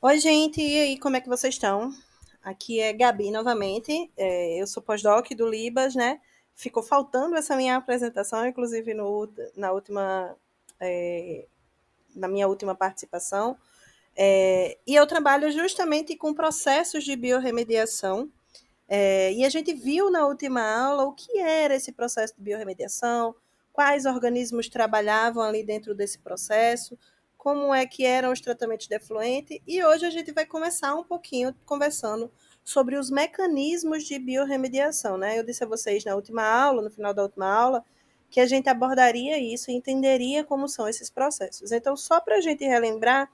Oi, gente, e aí, como é que vocês estão? Aqui é Gabi novamente, eu sou pós-doc do Libas, né? Ficou faltando essa minha apresentação, inclusive na última, é, na minha última participação. E eu trabalho justamente com processos de biorremediação. E a gente viu na última aula o que era esse processo de biorremediação, quais organismos trabalhavam ali dentro desse processo, como é que eram os tratamentos de efluente, e hoje a gente vai começar um pouquinho conversando sobre os mecanismos de biorremediação, né? Eu disse a vocês na última aula, no final da última aula, que a gente abordaria isso e entenderia como são esses processos. Então, só para a gente relembrar,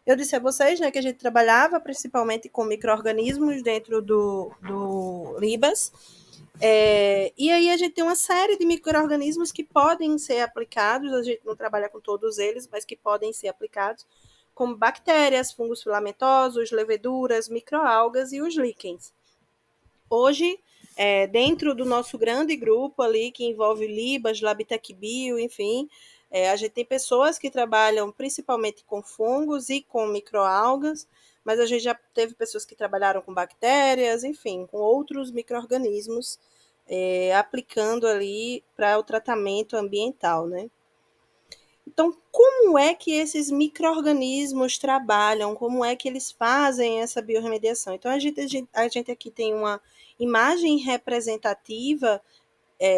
eu disse a vocês, né, que a gente trabalhava principalmente com micro-organismos dentro do Libas. E aí a gente tem uma série de micro-organismos que podem ser aplicados, a gente não trabalha com todos eles, mas que podem ser aplicados, como bactérias, fungos filamentosos, leveduras, microalgas e os líquens. Hoje, dentro do nosso grande grupo ali, que envolve Libas, Labitec Bio, enfim, a gente tem pessoas que trabalham principalmente com fungos e com microalgas, mas a gente já teve pessoas que trabalharam com bactérias, enfim, com outros micro-organismos, aplicando ali para o tratamento ambiental, né? Então, como é que esses micro-organismos trabalham? Como é que eles fazem essa biorremediação? Então, a gente aqui tem uma imagem representativa,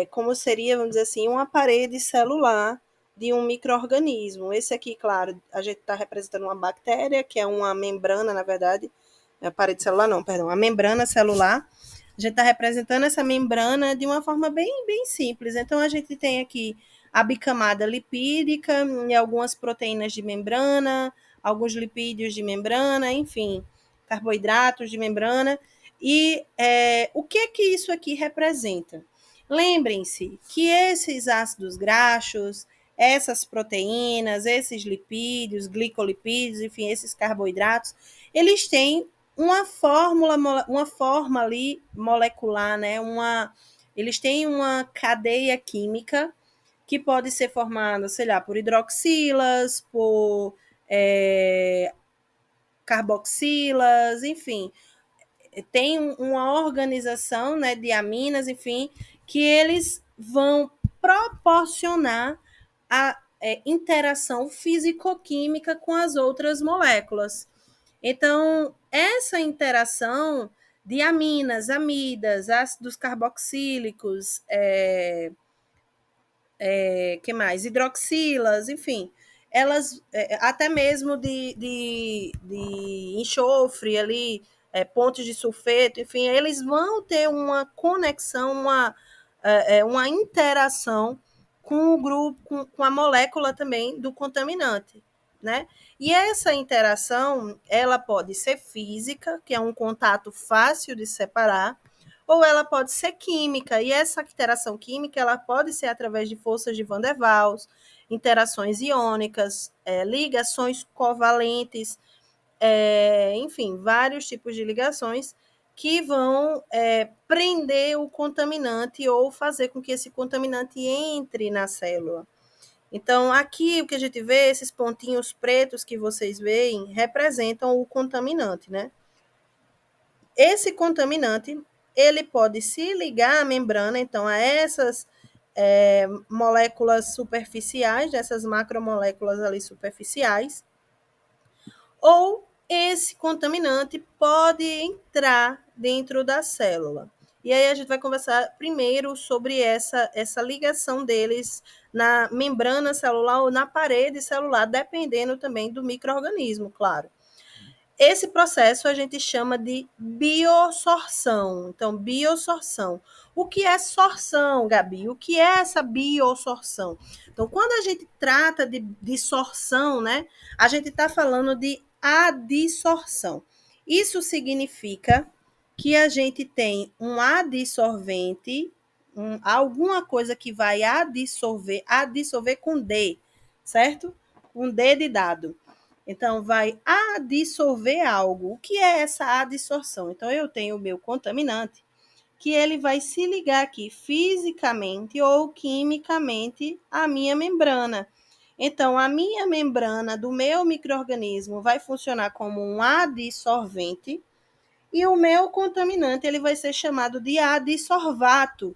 como seria, vamos dizer assim, uma parede celular de um micro-organismo. Esse aqui, claro, a gente está representando uma bactéria, que é uma membrana, na verdade, a parede celular não, perdão, a membrana celular. A gente está representando essa membrana de uma forma bem, bem simples. Então, a gente tem aqui a bicamada lipídica e algumas proteínas de membrana, alguns lipídios de membrana, enfim, carboidratos de membrana. E o que isso aqui representa? Lembrem-se que esses ácidos graxos, essas proteínas, esses lipídios, glicolipídios, enfim, esses carboidratos, eles têm uma forma ali molecular, né? Eles têm uma cadeia química que pode ser formada, sei lá, por hidroxilas, por carboxilas, enfim, tem uma organização, né, de aminas, enfim, que eles vão proporcionar a interação físico-química com as outras moléculas. Então, essa interação de aminas, amidas, ácidos carboxílicos, que mais? Hidroxilas, enfim, elas, até mesmo de enxofre ali, pontos de sulfeto, enfim, eles vão ter uma conexão, uma interação com o grupo, com a molécula também do contaminante, né? E essa interação, ela pode ser física, que é um contato fácil de separar, ou ela pode ser química, e essa interação química ela pode ser através de forças de Van der Waals, interações iônicas, ligações covalentes, enfim, vários tipos de ligações que vão prender o contaminante ou fazer com que esse contaminante entre na célula. Então, aqui o que a gente vê, esses pontinhos pretos que vocês veem, representam o contaminante, né? Esse contaminante, ele pode se ligar à membrana, então, a essas moléculas superficiais, dessas macromoléculas ali superficiais, ou esse contaminante pode entrar dentro da célula. E aí a gente vai conversar primeiro sobre essa ligação deles na membrana celular ou na parede celular, dependendo também do micro-organismo, claro. Esse processo a gente chama de biosorção. Então, biosorção. O que é sorção, Gabi? O que é essa biosorção? Então, quando a gente trata de sorção, né, a gente está falando de adsorção. Isso significa que a gente tem um adsorvente, alguma coisa que vai adsorver com D, certo? Um D de dado. Então, vai adsorver algo. O que é essa adsorção? Então, eu tenho o meu contaminante, que ele vai se ligar aqui fisicamente ou quimicamente à minha membrana. Então, a minha membrana do meu micro-organismo vai funcionar como um adsorvente e o meu contaminante ele vai ser chamado de adsorvato.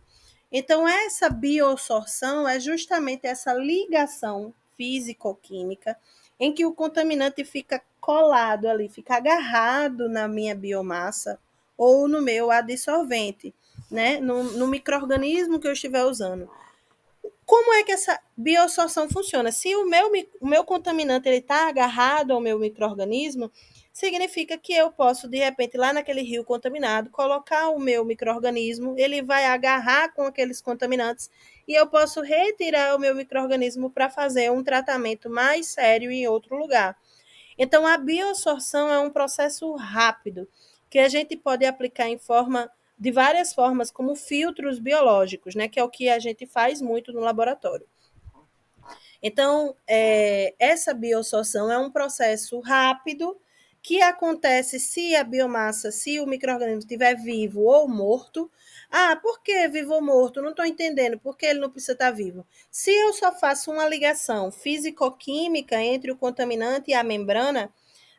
Então, essa biosorção é justamente essa ligação físico-química em que o contaminante fica colado ali, fica agarrado na minha biomassa ou no meu adsorvente, né? No micro-organismo que eu estiver usando. Como é que essa biosorção funciona? Se o meu contaminante está agarrado ao meu micro-organismo, significa que eu posso, de repente, lá naquele rio contaminado, colocar o meu micro-organismo, ele vai agarrar com aqueles contaminantes e eu posso retirar o meu micro-organismo para fazer um tratamento mais sério em outro lugar. Então, a biosorção é um processo rápido que a gente pode aplicar de várias formas, como filtros biológicos, né, que é o que a gente faz muito no laboratório. Então, essa biosorção é um processo rápido que acontece se a biomassa, se o micro-organismo estiver vivo ou morto. Ah, por que vivo ou morto? Não estou entendendo. Por que ele não precisa estar vivo? Se eu só faço uma ligação físico-química entre o contaminante e a membrana,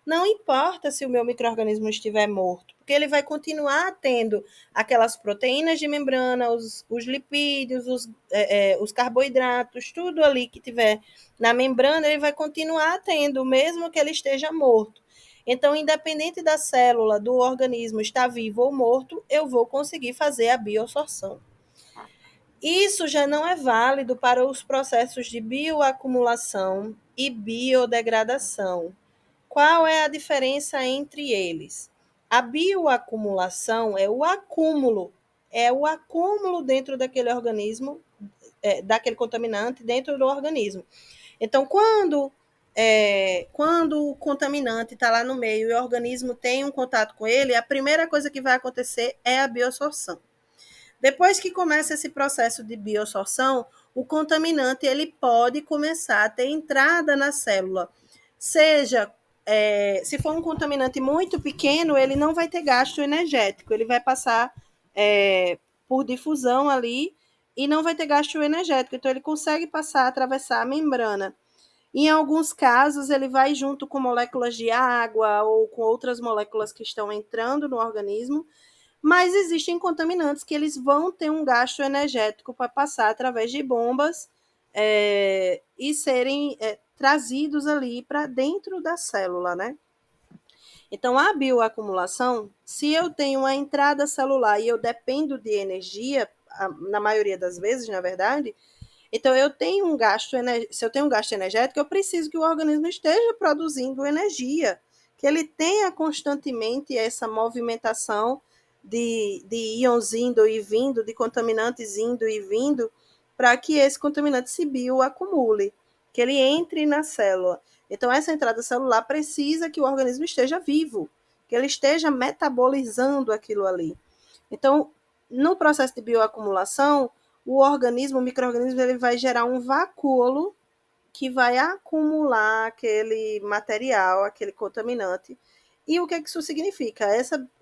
não importa se o meu micro-organismo estiver morto, porque ele vai continuar tendo aquelas proteínas de membrana, os lipídios, os carboidratos, tudo ali que tiver na membrana, ele vai continuar tendo, mesmo que ele esteja morto. Então, independente da célula do organismo estar vivo ou morto, eu vou conseguir fazer a biosorção. Isso já não é válido para os processos de bioacumulação e biodegradação. Qual é a diferença entre eles? A bioacumulação é o acúmulo dentro daquele organismo, daquele contaminante dentro do organismo. Então, quando o contaminante está lá no meio e o organismo tem um contato com ele, a primeira coisa que vai acontecer é a biosorção. Depois que começa esse processo de biosorção, o contaminante ele pode começar a ter entrada na célula. Se for um contaminante muito pequeno, ele não vai ter gasto energético, ele vai passar por difusão ali e não vai ter gasto energético. Então, ele consegue passar, atravessar a membrana. Em alguns casos, ele vai junto com moléculas de água ou com outras moléculas que estão entrando no organismo, mas existem contaminantes que eles vão ter um gasto energético para passar através de bombas e serem trazidos ali para dentro da célula, né? Então, a bioacumulação, se eu tenho uma entrada celular e eu dependo de energia, na maioria das vezes, na verdade, então eu tenho um gasto, se eu tenho um gasto energético, eu preciso que o organismo esteja produzindo energia, que ele tenha constantemente essa movimentação de íons indo e vindo, de contaminantes indo e vindo, para que esse contaminante se bioacumule, que ele entre na célula. Então, essa entrada celular precisa que o organismo esteja vivo, que ele esteja metabolizando aquilo ali. Então, no processo de bioacumulação, o micro-organismo, ele vai gerar um vacúolo que vai acumular aquele material, aquele contaminante. E o que isso significa?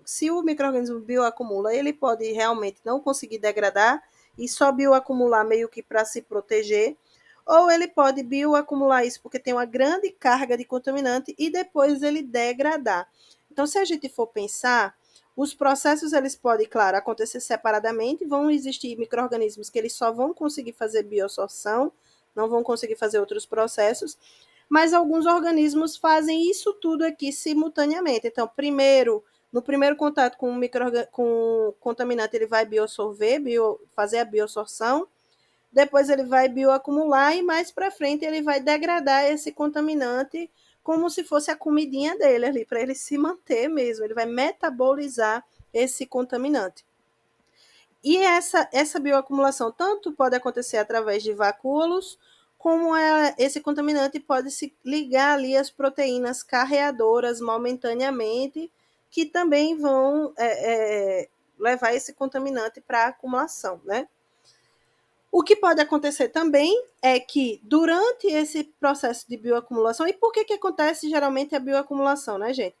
Se o micro-organismo bioacumula, ele pode realmente não conseguir degradar e só bioacumular meio que para se proteger, ou ele pode bioacumular isso porque tem uma grande carga de contaminante e depois ele degradar. Então, se a gente for pensar, os processos eles podem, claro, acontecer separadamente, vão existir micro-organismos que eles só vão conseguir fazer biosorção, não vão conseguir fazer outros processos, mas alguns organismos fazem isso tudo aqui simultaneamente. Então, no primeiro contato com o contaminante, ele vai biosorver, fazer a biosorção, depois ele vai bioacumular e mais para frente ele vai degradar esse contaminante como se fosse a comidinha dele ali, para ele se manter mesmo, ele vai metabolizar esse contaminante. E essa bioacumulação tanto pode acontecer através de vacúolos, como esse contaminante pode se ligar ali às proteínas carreadoras momentaneamente, que também vão levar esse contaminante para a acumulação, né? O que pode acontecer também é que durante esse processo de bioacumulação, e por que acontece geralmente a bioacumulação, né, gente?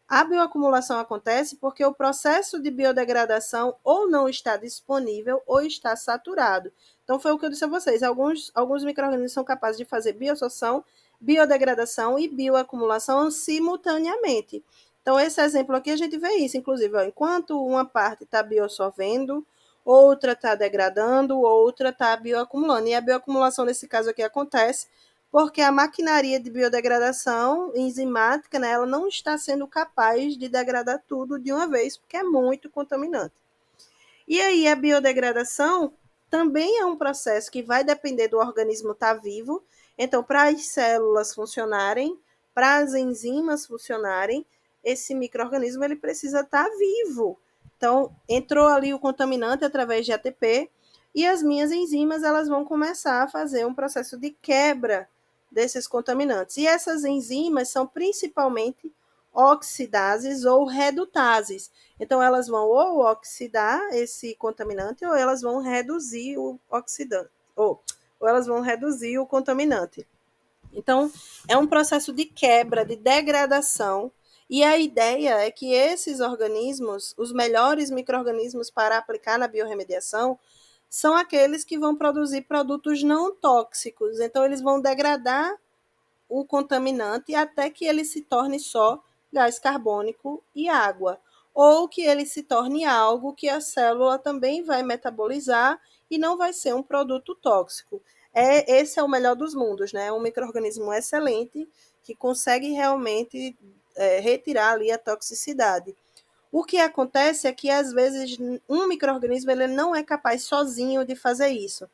A bioacumulação acontece porque o processo de biodegradação ou não está disponível ou está saturado. Então, foi o que eu disse a vocês. Alguns micro-organismos são capazes de fazer bioabsorção, biodegradação e bioacumulação simultaneamente. Então, esse exemplo aqui, a gente vê isso. Inclusive, ó, enquanto uma parte está bioabsorvendo, outra está degradando, outra está bioacumulando. E a bioacumulação, nesse caso aqui, acontece porque a maquinaria de biodegradação enzimática, né, ela não está sendo capaz de degradar tudo de uma vez, porque é muito contaminante. E aí a biodegradação também é um processo que vai depender do organismo estar vivo. Então, para as células funcionarem, para as enzimas funcionarem, esse micro-organismo ele precisa estar vivo. Então, entrou ali o contaminante através de ATP e as minhas enzimas elas vão começar a fazer um processo de quebra desses contaminantes. E essas enzimas são principalmente oxidases ou redutases. Então, elas vão ou oxidar esse contaminante ou elas vão reduzir o oxidante, ou elas vão reduzir o contaminante. Então, é um processo de quebra, de degradação, e a ideia é que esses organismos, os melhores micro-organismos para aplicar na biorremediação, são aqueles que vão produzir produtos não tóxicos. Então, eles vão degradar o contaminante até que ele se torne só gás carbônico e água, ou que ele se torne algo que a célula também vai metabolizar e não vai ser um produto tóxico. Esse é o melhor dos mundos, né? Um micro-organismo excelente que consegue realmente retirar ali a toxicidade. O que acontece é que, às vezes, um micro-organismo ele não é capaz sozinho de fazer isso.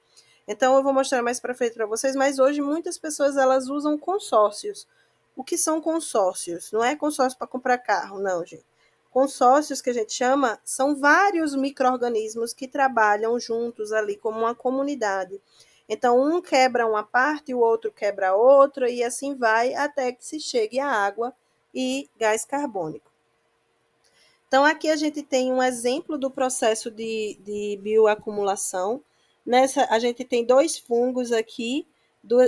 Então, eu vou mostrar mais para frente para vocês, mas hoje muitas pessoas elas usam consórcios. O que são consórcios? Não é consórcio para comprar carro, não, gente. Consórcios que a gente chama são vários micro-organismos que trabalham juntos ali como uma comunidade. Então, um quebra uma parte, o outro quebra a outra, e assim vai até que se chegue a água e gás carbônico. Então, aqui a gente tem um exemplo do processo de bioacumulação. A gente tem dois fungos aqui,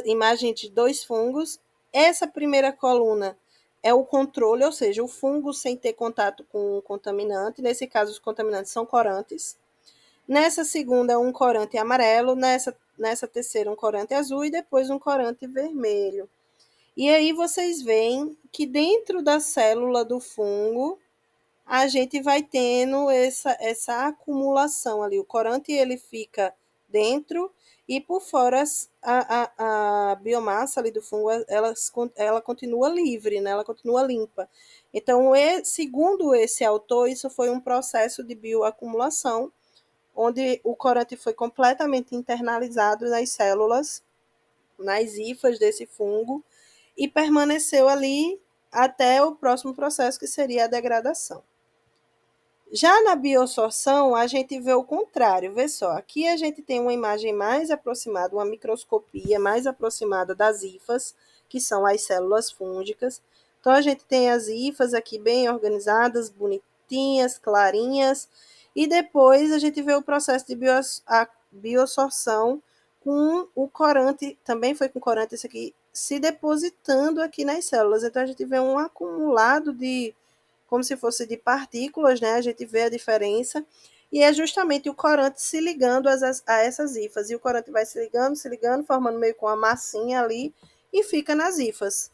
imagem de dois fungos. Essa primeira coluna é o controle, ou seja, o fungo sem ter contato com o contaminante. Nesse caso, os contaminantes são corantes. Nessa segunda, um corante amarelo. Nessa terceira, um corante azul. E depois, um corante vermelho. E aí, vocês veem que dentro da célula do fungo, a gente vai tendo essa acumulação ali. O corante ele fica dentro e por fora a biomassa ali do fungo ela continua livre, né? Ela continua limpa. Então, segundo esse autor, isso foi um processo de bioacumulação, onde o corante foi completamente internalizado nas células, nas hifas desse fungo, e permaneceu ali até o próximo processo, que seria a degradação. Já na biosorção, a gente vê o contrário. Vê só, aqui a gente tem uma imagem mais aproximada, uma microscopia mais aproximada das hifas, que são as células fúngicas. Então, a gente tem as hifas aqui bem organizadas, bonitinhas, clarinhas. E depois a gente vê o processo de biosorção com o corante, também foi com corante esse aqui, se depositando aqui nas células. Então, a gente vê um acumulado de como se fosse de partículas, né? A gente vê a diferença. E é justamente o corante se ligando a essas hifas. E o corante vai se ligando, formando meio com uma massinha ali e fica nas hifas.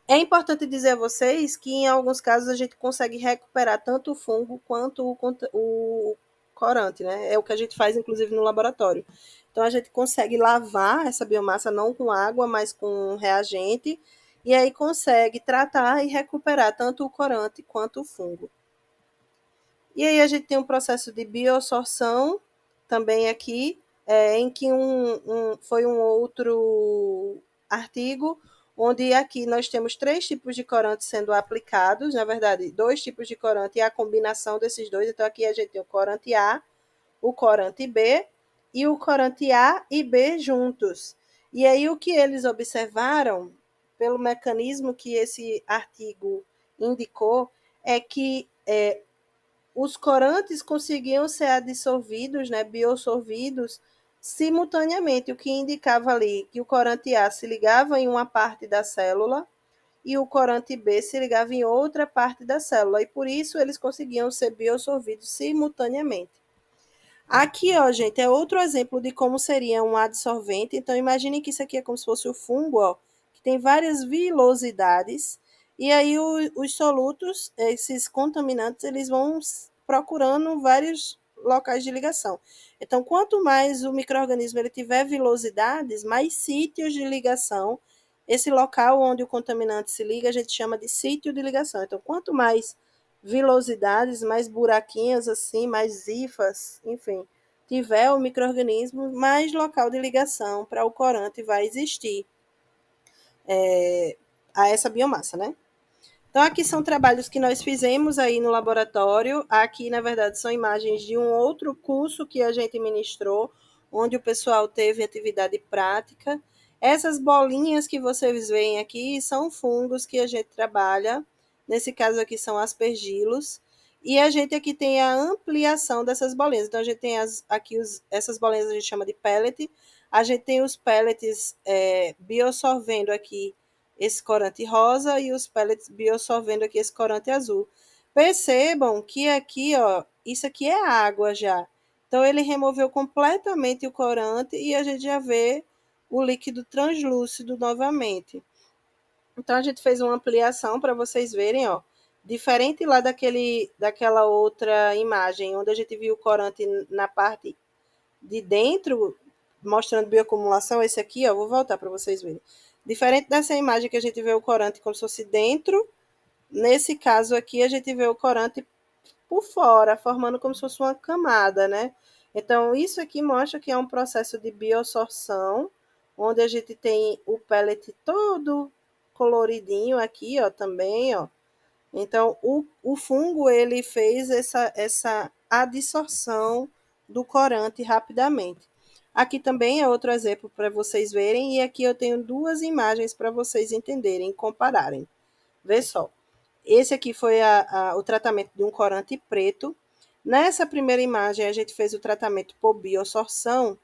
É importante dizer a vocês que, em alguns casos, a gente consegue recuperar tanto o fungo quanto o corante, né? É o que a gente faz, inclusive, no laboratório. Então, a gente consegue lavar essa biomassa não com água, mas com reagente, e aí consegue tratar e recuperar tanto o corante quanto o fungo. E aí a gente tem um processo de biosorção também aqui, em que foi um outro artigo, onde aqui nós temos 3 tipos de corante sendo aplicados, na verdade, 2 tipos de corante e a combinação desses dois. Então, aqui a gente tem o corante A, o corante B e o corante A e B juntos. E aí o que eles observaram, pelo mecanismo que esse artigo indicou, é que os corantes conseguiam ser adsorvidos, né, biosorvidos, simultaneamente, o que indicava ali que o corante A se ligava em uma parte da célula e o corante B se ligava em outra parte da célula, e por isso eles conseguiam ser biosorvidos simultaneamente. Aqui, ó, gente, é outro exemplo de como seria um adsorvente. Então, imagine que isso aqui é como se fosse o fungo, ó, que tem várias vilosidades. E aí, os solutos, esses contaminantes, eles vão procurando vários locais de ligação. Então, quanto mais o micro-organismo ele tiver vilosidades, mais sítios de ligação, esse local onde o contaminante se liga, a gente chama de sítio de ligação. Então, quanto mais vilosidades, mais buraquinhos assim, mais hifas, enfim, tiver o micro-organismo, mais local de ligação para o corante vai existir a essa biomassa, né? Então, aqui são trabalhos que nós fizemos aí no laboratório. Aqui, na verdade, são imagens de um outro curso que a gente ministrou, onde o pessoal teve atividade prática. Essas bolinhas que vocês veem aqui são fungos que a gente trabalha. Nesse caso aqui são aspergilos. E a gente aqui tem a ampliação dessas bolinhas. Então, a gente tem essas bolinhas a gente chama de pellet. A gente tem os pellets biosorvendo aqui esse corante rosa e os pellets biosolvendo aqui esse corante azul. Percebam que aqui, ó, isso aqui é água já. Então, ele removeu completamente o corante e a gente já vê o líquido translúcido novamente. Então, a gente fez uma ampliação para vocês verem, ó. Diferente lá daquela outra imagem, onde a gente viu o corante na parte de dentro, mostrando bioacumulação, esse aqui, ó, vou voltar para vocês verem. Diferente dessa imagem que a gente vê o corante como se fosse dentro, nesse caso aqui a gente vê o corante por fora, formando como se fosse uma camada, né? Então, isso aqui mostra que é um processo de biosorção, onde a gente tem o pellet todo coloridinho aqui, ó, também, ó. Então, o fungo, ele fez essa adsorção do corante rapidamente. Aqui também é outro exemplo para vocês verem, e aqui eu tenho duas imagens para vocês entenderem e compararem. Vê só. Esse aqui foi o tratamento de um corante preto. Nessa primeira imagem, a gente fez o tratamento por biosorção,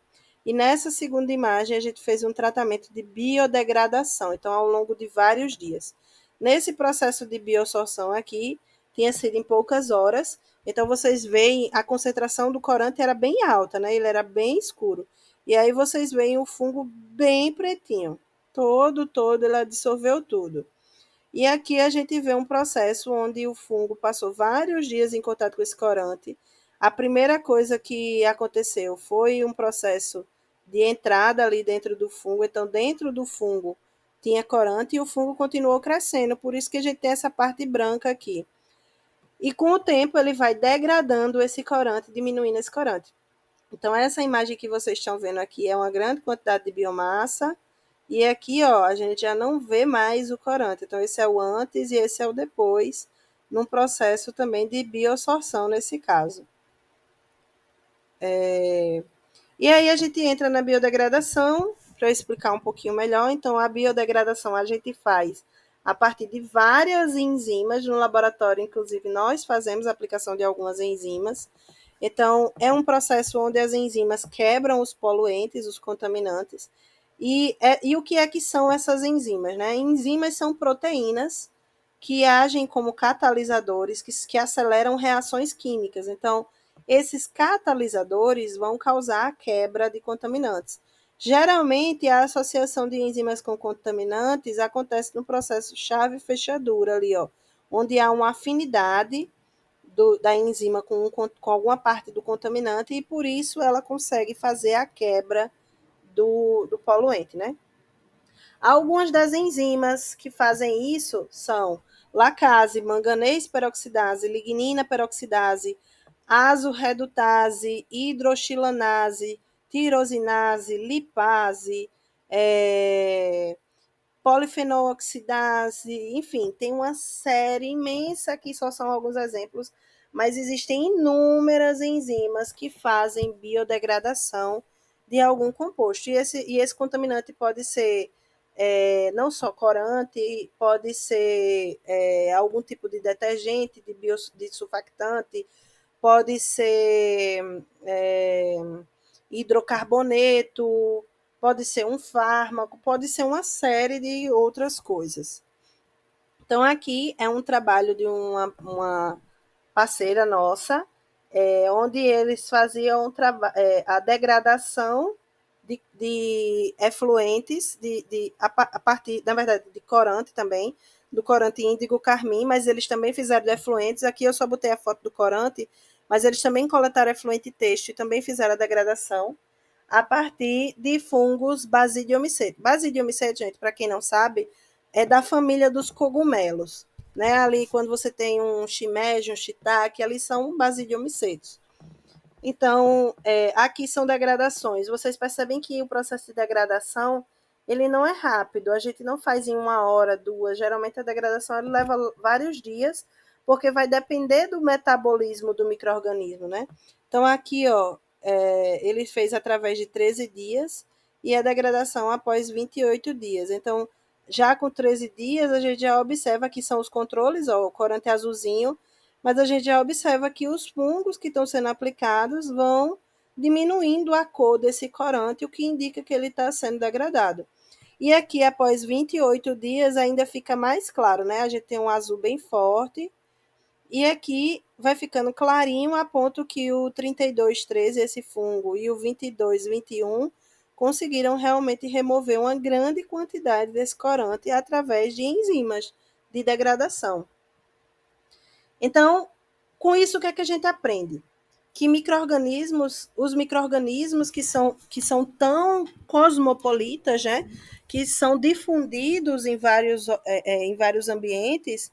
e nessa segunda imagem, a gente fez um tratamento de biodegradação, então, ao longo de vários dias. Nesse processo de biosorção aqui, tinha sido em poucas horas, então vocês veem a concentração do corante era bem alta, né? Ele era bem escuro. E aí vocês veem o fungo bem pretinho, todo, ele dissolveu tudo. E aqui a gente vê um processo onde o fungo passou vários dias em contato com esse corante. A primeira coisa que aconteceu foi um processo de entrada ali dentro do fungo. Então, dentro do fungo tinha corante e o fungo continuou crescendo. Por isso que a gente tem essa parte branca aqui. E com o tempo ele vai degradando esse corante, diminuindo esse corante. Então, essa imagem que vocês estão vendo aqui é uma grande quantidade de biomassa. E aqui, ó, a gente já não vê mais o corante. Então, esse é o antes e esse é o depois, num processo também de biosorção nesse caso. E aí a gente entra na biodegradação, para explicar um pouquinho melhor. Então, a biodegradação a gente faz a partir de várias enzimas. No laboratório, inclusive, nós fazemos a aplicação de algumas enzimas. Então, é um processo onde as enzimas quebram os poluentes, os contaminantes. E o que é que são essas enzimas, né? Enzimas são proteínas que agem como catalisadores, que aceleram reações químicas. Então, esses catalisadores vão causar a quebra de contaminantes. Geralmente, a associação de enzimas com contaminantes acontece no processo chave-fechadura ali, ó, onde há uma afinidade da enzima com alguma parte do contaminante e por isso ela consegue fazer a quebra do poluente, né? Algumas das enzimas que fazem isso são lacase, manganês peroxidase, lignina peroxidase, azorredutase, hidroxilanase, tirosinase, lipase, polifenol-oxidase, enfim, tem uma série imensa, aqui só são alguns exemplos, mas existem inúmeras enzimas que fazem biodegradação de algum composto. E esse contaminante pode ser não só corante, pode ser algum tipo de detergente, de surfactante, pode ser hidrocarboneto, pode ser um fármaco, pode ser uma série de outras coisas. Então, aqui é um trabalho de uma parceira nossa, onde eles faziam a degradação de efluentes, a partir, na verdade, de corante também, do corante índigo carmim, mas eles também fizeram de efluentes. Aqui eu só botei a foto do corante, mas eles também coletaram efluente têxtil e também fizeram a degradação a partir de fungos Basidiomycetes. Basidiomycetes, gente, para quem não sabe, é da família dos cogumelos. Né? Ali, quando você tem um shimeji, um shiitake, ali são Basidiomycetes. Então, aqui são degradações. Vocês percebem que o processo de degradação ele não é rápido. A gente não faz em 1 hora, 2. Geralmente a degradação ele leva vários dias, porque vai depender do metabolismo do micro-organismo, né? Então, aqui, ó, ele fez através de 13 dias e a degradação após 28 dias. Então, já com 13 dias, a gente já observa que são os controles, ó, o corante azulzinho, mas a gente já observa que os fungos que estão sendo aplicados vão diminuindo a cor desse corante, o que indica que ele está sendo degradado. E aqui, após 28 dias, ainda fica mais claro, né? A gente tem um azul bem forte, e aqui vai ficando clarinho a ponto que o 3213, esse fungo, e o 2221 conseguiram realmente remover uma grande quantidade desse corante através de enzimas de degradação. Então, com isso, o que é que a gente aprende? Que os micro-organismos que são tão cosmopolitas, né? Que são difundidos em vários ambientes,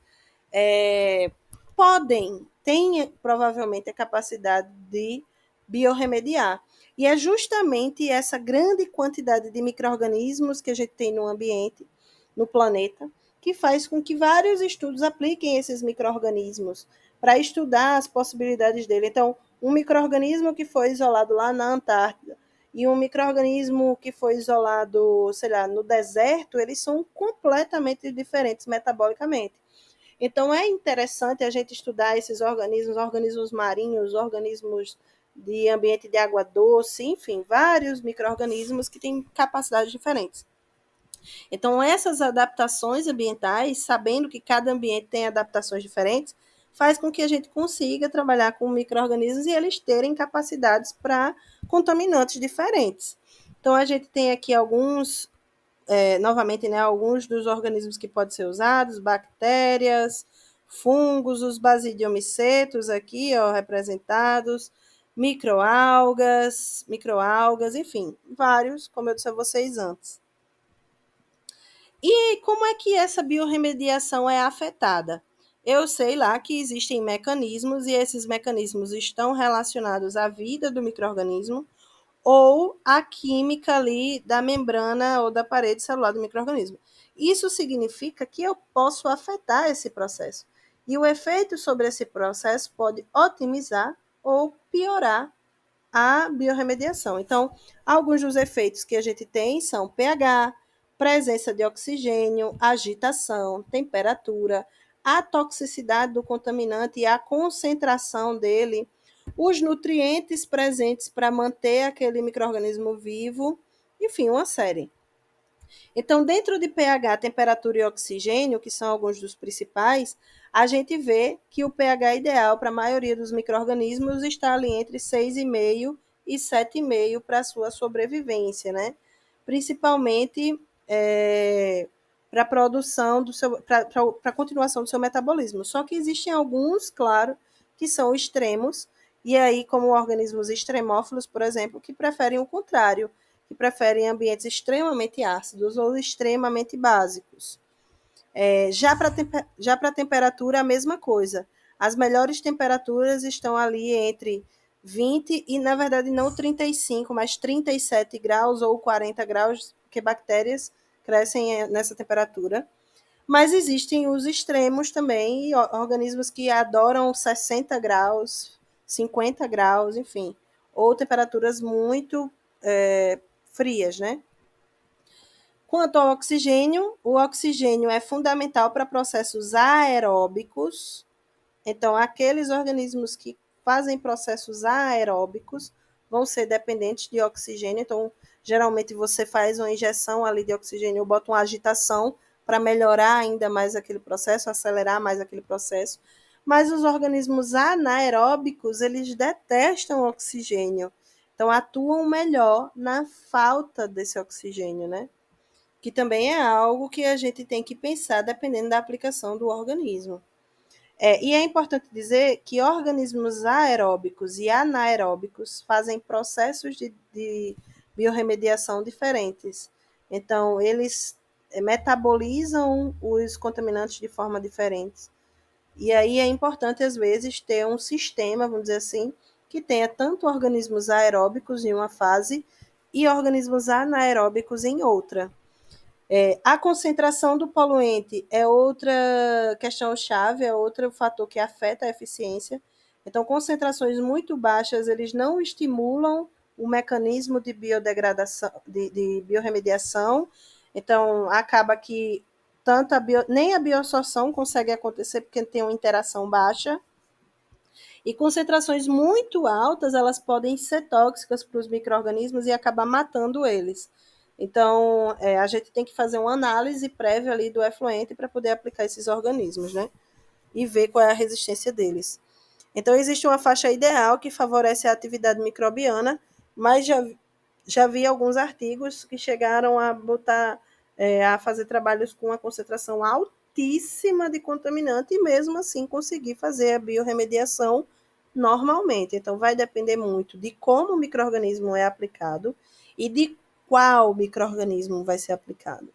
têm provavelmente a capacidade de biorremediar. E é justamente essa grande quantidade de micro-organismos que a gente tem no ambiente, no planeta, que faz com que vários estudos apliquem esses micro-organismos para estudar as possibilidades dele. Então, um micro-organismo que foi isolado lá na Antártida e um micro-organismo que foi isolado, sei lá, no deserto, eles são completamente diferentes metabolicamente. Então, é interessante a gente estudar esses organismos marinhos, organismos de ambiente de água doce, enfim, vários micro-organismos que têm capacidades diferentes. Então, essas adaptações ambientais, sabendo que cada ambiente tem adaptações diferentes, faz com que a gente consiga trabalhar com micro-organismos e eles terem capacidades para contaminantes diferentes. Então, a gente tem aqui novamente, né, alguns dos organismos que podem ser usados, bactérias, fungos, os basidiomicetos aqui, ó, representados, microalgas, enfim, vários, como eu disse a vocês antes. E como é que essa biorremediação é afetada? Eu sei lá que existem mecanismos e esses mecanismos estão relacionados à vida do micro-organismo ou à química ali da membrana ou da parede celular do micro-organismo. Isso significa que eu posso afetar esse processo. E o efeito sobre esse processo pode otimizar ou piorar a biorremediação. Então, alguns dos efeitos que a gente tem são pH, presença de oxigênio, agitação, temperatura, a toxicidade do contaminante e a concentração dele, os nutrientes presentes para manter aquele micro-organismo vivo, enfim, uma série. Então, dentro de pH, temperatura e oxigênio, que são alguns dos principais, a gente vê que o pH ideal para a maioria dos micro-organismos está ali entre 6,5 e 7,5 para a sua sobrevivência, né? Principalmente para a produção para a continuação do seu metabolismo. Só que existem alguns, claro, que são extremos, e aí, como organismos extremófilos, por exemplo, que preferem o contrário, que preferem ambientes extremamente ácidos ou extremamente básicos. Já para a temperatura, a mesma coisa. As melhores temperaturas estão ali entre 20 e, na verdade, não 35, mas 37 graus ou 40 graus, porque bactérias crescem nessa temperatura. Mas existem os extremos também, organismos que adoram 60 graus, 50 graus, enfim, ou temperaturas muito frias, né? Quanto ao oxigênio, o oxigênio é fundamental para processos aeróbicos. Então, aqueles organismos que fazem processos aeróbicos vão ser dependentes de oxigênio. Então, geralmente você faz uma injeção ali de oxigênio ou bota uma agitação para melhorar ainda mais aquele processo, acelerar mais aquele processo. Mas os organismos anaeróbicos, eles detestam o oxigênio. Então, atuam melhor na falta desse oxigênio, né? Que também é algo que a gente tem que pensar dependendo da aplicação do organismo. E é importante dizer que organismos aeróbicos e anaeróbicos fazem processos de biorremediação diferentes. Então, eles metabolizam os contaminantes de forma diferente. E aí é importante, às vezes, ter um sistema, vamos dizer assim, que tenha tanto organismos aeróbicos em uma fase e organismos anaeróbicos em outra. A concentração do poluente é outra questão-chave, é outro fator que afeta a eficiência. Então, concentrações muito baixas, eles não estimulam o mecanismo de biodegradação, de biorremediação. Então, acaba que nem a bioabsorção consegue acontecer porque tem uma interação baixa. E concentrações muito altas, elas podem ser tóxicas para os micro-organismos e acabar matando eles. Então, a gente tem que fazer uma análise prévia ali do efluente para poder aplicar esses organismos, né? E ver qual é a resistência deles. Então, existe uma faixa ideal que favorece a atividade microbiana, mas já vi alguns artigos que chegaram a botar, a fazer trabalhos com uma concentração altíssima de contaminante e mesmo assim conseguir fazer a biorremediação normalmente. Então, vai depender muito de como o micro-organismo é aplicado e de qual micro-organismo vai ser aplicado.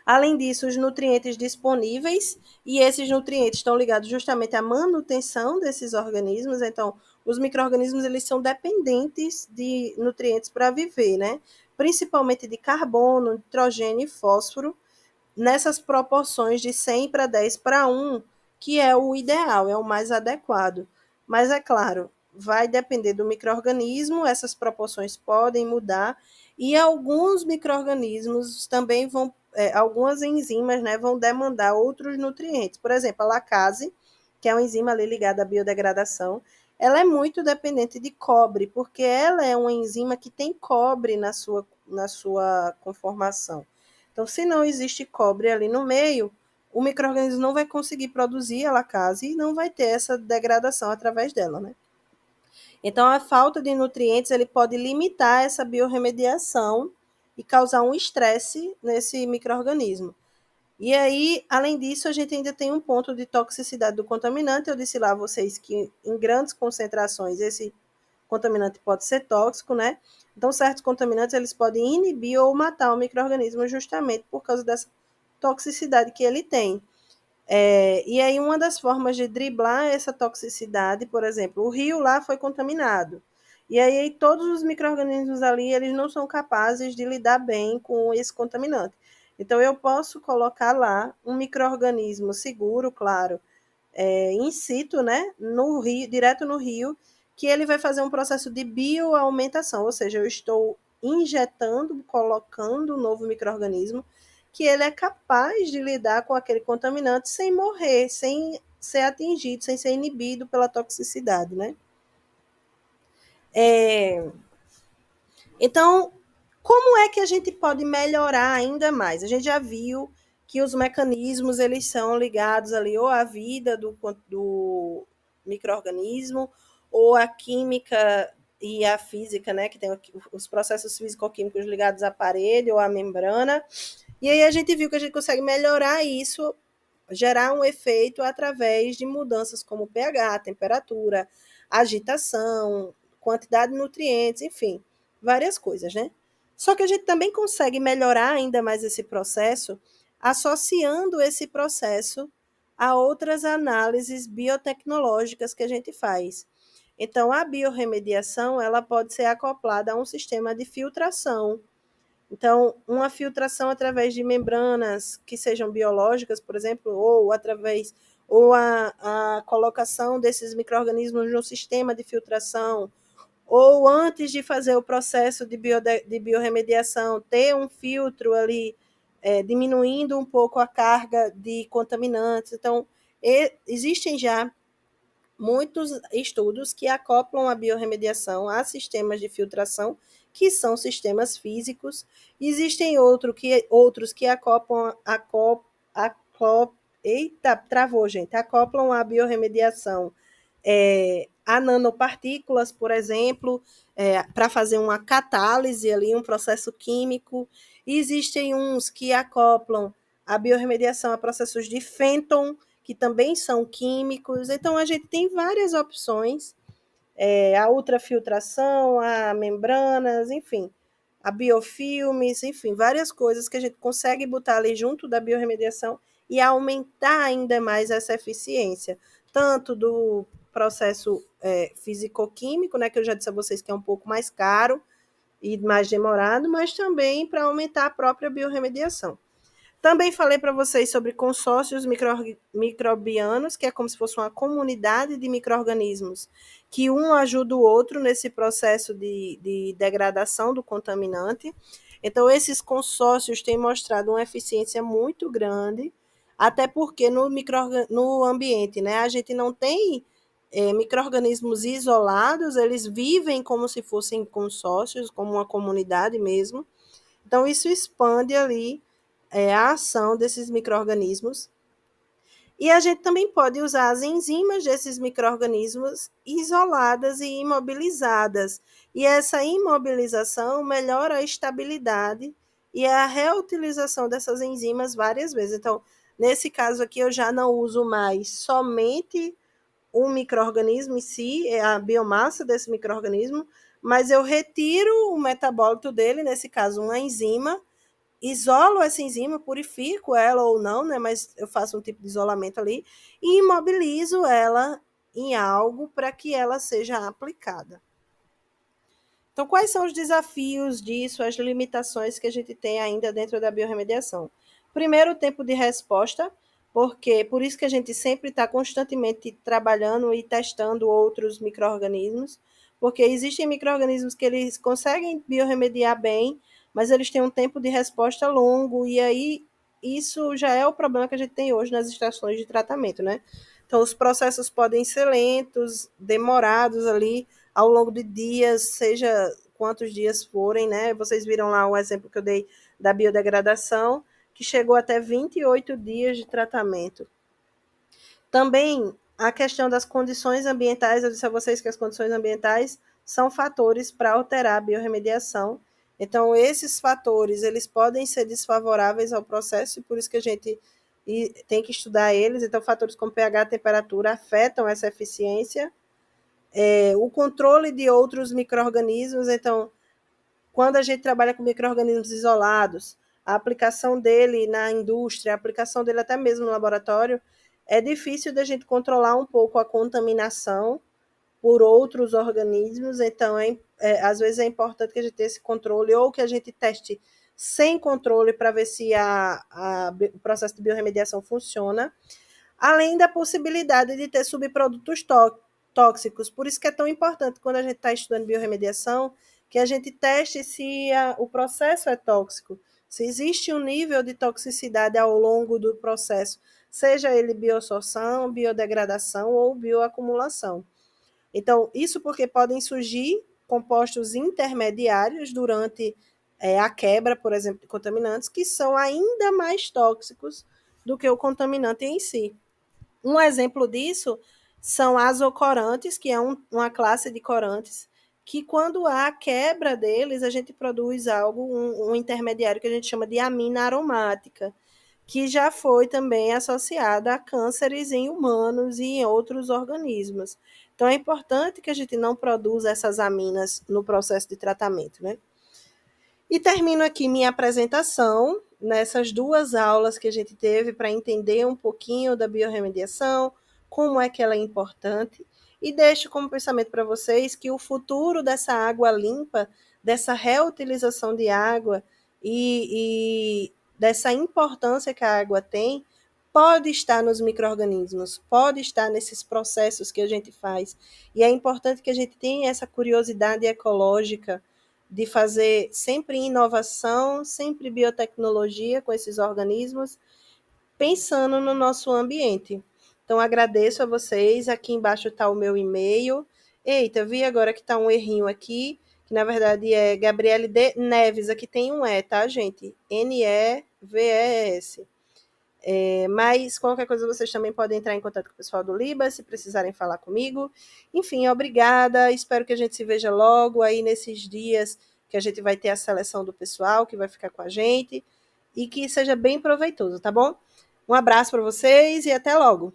Além disso, os nutrientes disponíveis, e esses nutrientes estão ligados justamente à manutenção desses organismos. Então, os micro-organismos, eles são dependentes de nutrientes para viver, né? Principalmente de carbono, nitrogênio e fósforo, nessas proporções de 100 para 10 para 1, que é o ideal, é o mais adequado. Mas, é claro, vai depender do micro-organismo, essas proporções podem mudar, e alguns micro-organismos também vão, algumas enzimas, né, vão demandar outros nutrientes. Por exemplo, a lacase, que é uma enzima ali ligada à biodegradação, ela é muito dependente de cobre, porque ela é uma enzima que tem cobre na sua conformação. Então, se não existe cobre ali no meio, o micro-organismo não vai conseguir produzir a lacase e não vai ter essa degradação através dela, né? Então, a falta de nutrientes ele pode limitar essa biorremediação e causar um estresse nesse micro-organismo. E aí, além disso, a gente ainda tem um ponto de toxicidade do contaminante. Eu disse lá a vocês que em grandes concentrações esse contaminante pode ser tóxico, né? Então, certos contaminantes eles podem inibir ou matar o micro-organismo justamente por causa dessa toxicidade que ele tem. E aí, uma das formas de driblar essa toxicidade, por exemplo, o rio lá foi contaminado. E aí, todos os micro-organismos ali, eles não são capazes de lidar bem com esse contaminante. Então, eu posso colocar lá um micro-organismo seguro, claro, in situ, né, no rio, direto no rio, que ele vai fazer um processo de bioaumentação, ou seja, eu estou injetando, colocando um novo micro-organismo que ele é capaz de lidar com aquele contaminante sem morrer, sem ser atingido, sem ser inibido pela toxicidade, né? Então, como é que a gente pode melhorar ainda mais? A gente já viu que os mecanismos eles são ligados ali ou à vida do micro-organismo ou à química e à física, né? Que tem os processos físico-químicos ligados ao aparelho ou à membrana. E aí a gente viu que a gente consegue melhorar isso, gerar um efeito através de mudanças como pH, temperatura, agitação, quantidade de nutrientes, enfim, várias coisas, né? Só que a gente também consegue melhorar ainda mais esse processo associando esse processo a outras análises biotecnológicas que a gente faz. Então, a biorremediação, ela pode ser acoplada a um sistema de filtração. Então, uma filtração através de membranas que sejam biológicas, por exemplo, ou a colocação desses micro-organismos no sistema de filtração, ou antes de fazer o processo de biorremediação, ter um filtro ali, diminuindo um pouco a carga de contaminantes. Então, existem já muitos estudos que acoplam a biorremediação a sistemas de filtração, que são sistemas físicos. Existem outros que acoplam, Eita, travou, gente. Acoplam a biorremediação a nanopartículas, por exemplo, para fazer uma catálise ali, um processo químico. E existem uns que acoplam a biorremediação a processos de Fenton, que também são químicos. Então, a gente tem várias opções, a ultrafiltração, a membranas, enfim, a biofilmes, enfim, várias coisas que a gente consegue botar ali junto da biorremediação e aumentar ainda mais essa eficiência, tanto do processo físico-químico, né, que eu já disse a vocês que é um pouco mais caro e mais demorado, mas também para aumentar a própria biorremediação. Também falei para vocês sobre consórcios microbianos, que é como se fosse uma comunidade de micro-organismos, que um ajuda o outro nesse processo de degradação do contaminante. Então, esses consórcios têm mostrado uma eficiência muito grande, até porque no ambiente, né, a gente não tem micro-organismos isolados, eles vivem como se fossem consórcios, como uma comunidade mesmo. Então, isso expande ali a ação desses micro-organismos. E a gente também pode usar as enzimas desses micro-organismos isoladas e imobilizadas. E essa imobilização melhora a estabilidade e a reutilização dessas enzimas várias vezes. Então, nesse caso aqui, eu já não uso mais somente o micro-organismo em si, a biomassa desse micro-organismo, mas eu retiro o metabólito dele, nesse caso, uma enzima, isolo essa enzima, purifico ela ou não, né? Mas eu faço um tipo de isolamento ali e imobilizo ela em algo para que ela seja aplicada. Então, quais são os desafios disso, as limitações que a gente tem ainda dentro da biorremediação? Primeiro, o tempo de resposta, porque por isso que a gente sempre está constantemente trabalhando e testando outros micro-organismos, porque existem micro-organismos que eles conseguem biorremediar bem, mas eles têm um tempo de resposta longo, e aí isso já é o problema que a gente tem hoje nas estações de tratamento, né? Então, os processos podem ser lentos, demorados ali, ao longo de dias, seja quantos dias forem, né? Vocês viram lá o exemplo que eu dei da biodegradação, que chegou até 28 dias de tratamento. Também a questão das condições ambientais, eu disse a vocês que as condições ambientais são fatores para alterar a biorremediação. Então, esses fatores, eles podem ser desfavoráveis ao processo, e por isso que a gente tem que estudar eles. Então, fatores como pH, temperatura, afetam essa eficiência. O controle de outros micro-organismos, então, quando a gente trabalha com micro-organismos isolados, a aplicação dele na indústria, a aplicação dele até mesmo no laboratório, é difícil da gente controlar um pouco a contaminação por outros organismos, então, às vezes é importante que a gente tenha esse controle, ou que a gente teste sem controle para ver se o processo de biorremediação funciona, além da possibilidade de ter subprodutos tóxicos. Por isso que é tão importante, quando a gente está estudando biorremediação, que a gente teste se o processo é tóxico, se existe um nível de toxicidade ao longo do processo, seja ele bioabsorção, biodegradação ou bioacumulação. Então, isso porque podem surgir compostos intermediários durante a quebra, por exemplo, de contaminantes, que são ainda mais tóxicos do que o contaminante em si. Um exemplo disso são azocorantes, que é uma classe de corantes, que quando há quebra deles, a gente produz algo, um intermediário que a gente chama de amina aromática, que já foi também associada a cânceres em humanos e em outros organismos. Então, é importante que a gente não produza essas aminas no processo de tratamento, né? E termino aqui minha apresentação nessas duas aulas que a gente teve para entender um pouquinho da biorremediação, como é que ela é importante, e deixo como pensamento para vocês que o futuro dessa água limpa, dessa reutilização de água e dessa importância que a água tem, pode estar nos micro-organismos, pode estar nesses processos que a gente faz. E é importante que a gente tenha essa curiosidade ecológica de fazer sempre inovação, sempre biotecnologia com esses organismos, pensando no nosso ambiente. Então, agradeço a vocês. Aqui embaixo está o meu e-mail. Eita, vi agora que está um errinho aqui, que na verdade é Gabriele de Neves. Aqui tem um E, tá, gente? Neves. Mas qualquer coisa vocês também podem entrar em contato com o pessoal do Libas, se precisarem falar comigo. Enfim, obrigada. Espero que a gente se veja logo aí nesses dias que a gente vai ter a seleção do pessoal que vai ficar com a gente e que seja bem proveitoso, tá bom? Um abraço para vocês e até logo.